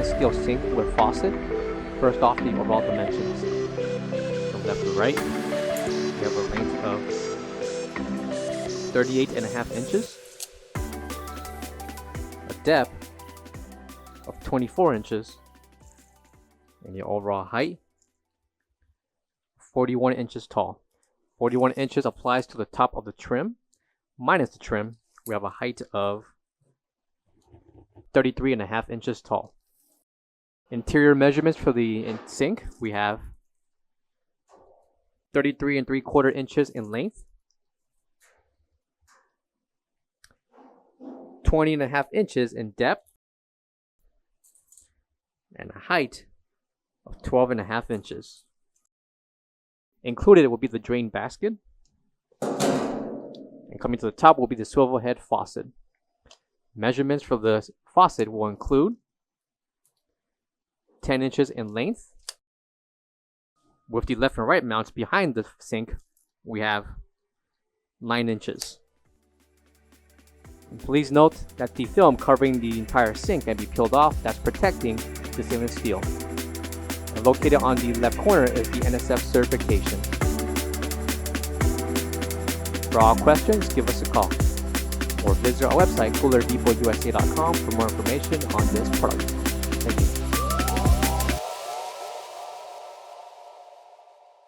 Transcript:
stainless steel sink with faucet. First off, the overall dimensions. From left to right, we have a length of 38.5 inches, a depth of 24 inches, and the overall height 41 inches tall. 41 inches applies to the top of the trim. Minus the trim, we have a height of 33.5 inches tall. Interior measurements for the sink, we have 33 3/4 inches in length, 20.5 inches in depth, and a height of 12.5 inches. Included will be the drain basket, and coming to the top will be the swivel head faucet. Measurements for the faucet will include 10 inches in length. With the left and right mounts behind the sink, we have 9 inches. And please note that the film covering the entire sink can be peeled off. That's protecting the stainless steel. And located on the left corner is the NSF certification. For all questions, give us a call or visit our website coolerdepotusa.com for more information on this product.